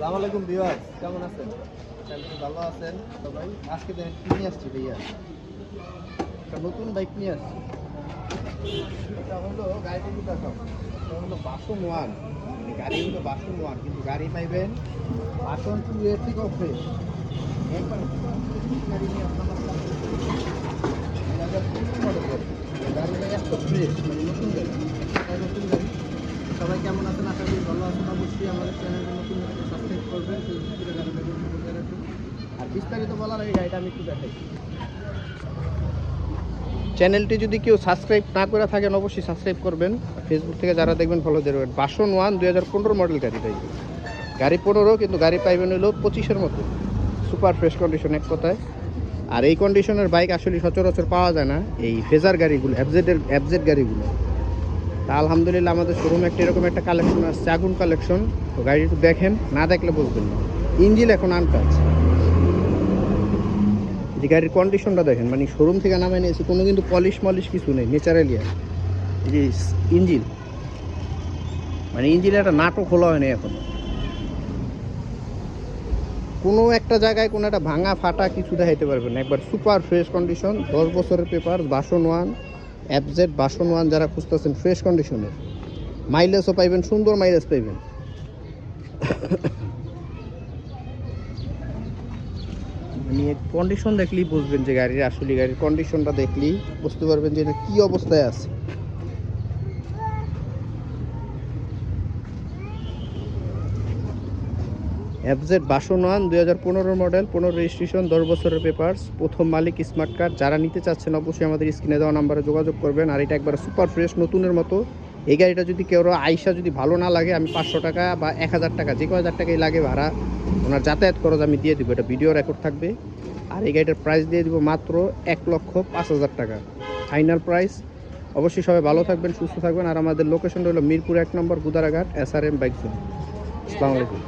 আসসালামু আলাইকুম ভিউয়ার্স, কেমন আছেন? ভালো আছেন সবাই? আজকে কি নিয়ে আসছি ভাইয়া? একটা নতুন বাইক নিয়ে আসছি। এটা হলো গাড়িটি দেখাও। এটা হলো বাসন ওয়ান, গাড়ি হলো বাসন ওয়ান, কিন্তু গাড়ি পাইবেন বাসন টু এর থেকেও ফ্রেশ। একবার গাড়ি নিয়ে আপনার গাড়িটা এত ফ্রেশ, মানে নতুন গাড়ি, নতুন গাড়ি। সবাই কেমন আছেন? আশা করি ভালো আছেন। অবশ্যই আমাদের চ্যানেলটা নতুন সাবস্ক্রাইব করবেন, আর বিস্তারিত বলার আগে গাড়িটা আমি একটু দেখাই। চ্যানেলটি যদি কেউ সাবস্ক্রাইব না করে থাকেন অবশ্যই সাবস্ক্রাইব করবেন। ফেসবুক থেকে যারা দেখবেন ফলো দেবেন। বাসন ওয়ান 2015 মডেল গাড়িটাই, গাড়ি 15 কিন্তু গাড়ি পাইবেন হলো 25-এর মতো, সুপার ফ্রেশ কন্ডিশন এক কথায়। আর এই কন্ডিশনের বাইক আসলে সচরাচর পাওয়া যায় না, এই ফেজার গাড়িগুলো, এফজেড গাড়িগুলো। তা আলহামদুলিল্লাহ আমাদের শোরুমে এরকম একটা কালেকশন আসছে, আগুন কালেকশন। তো গাড়ি একটু দেখেন, না দেখলে বুঝবেন না। ইঞ্জিন এখন আনটাচ, যে গাড়ির কন্ডিশনটা দেখেন, মানে শোরুম থেকে নামে নিয়েছি, কোনো কিন্তু পলিশ মলিশ কিছু নেই, ন্যাচারালি। এই যে ইঞ্জিন, মানে ইঞ্জিনের একটা নাটক খোলা হয়নি এখন, কোনো একটা জায়গায় কোনো একটা ভাঙা ফাটা কিছু দেখাইতে পারবেন না। একবার সুপার ফ্রেশ কন্ডিশন, 10 বছরের পেপার, বাসন ওয়ান, এফজেড বাসন ওয়ান যারা খুঁজতেছেন ফ্রেশ কন্ডিশনের, মাইলেজও পাইবেন, সুন্দর মাইলেজ পাইবেন। মানে কন্ডিশন দেখলেই বুঝবেন যে গাড়ির আসলে, গাড়ির কন্ডিশনটা দেখলেই বুঝতে পারবেন যে এটা কী অবস্থায় আছে। এফজেড বাসন ওয়ান 2015 মডেল, 15 রেজিস্ট্রেশন, 10 বছরের পেপারস, প্রথম মালিক, স্মার্ট কার্ড। যারা নিতে চাচ্ছেন অবশ্যই আমাদের স্ক্রিনে দেওয়া নাম্বারে যোগাযোগ করবেন। আর এটা একবার সুপার ফ্রেশ নতুনের মতো। এই গাড়িটা যদি কেউ আইসা যদি ভালো না লাগে, আমি 500 টাকা বা 1000 টাকা, যে কয় হাজার টাকাই লাগে ভাড়া, ওনার যাতায়াত খরচ আমি দিয়ে দিব, এটা ভিডিও রেকর্ড থাকবে। আর এই গাড়িটার প্রাইস দিয়ে দিব মাত্র 1,05,000 টাকা, ফাইনাল প্রাইস। অবশ্যই সবাই ভালো থাকবেন, সুস্থ থাকবেন। আর আমাদের লোকেশনটা হলো মিরপুর 1 নম্বর, গুদারাঘাট, SRM বাইক জোন। আসসালামু আলাইকুম।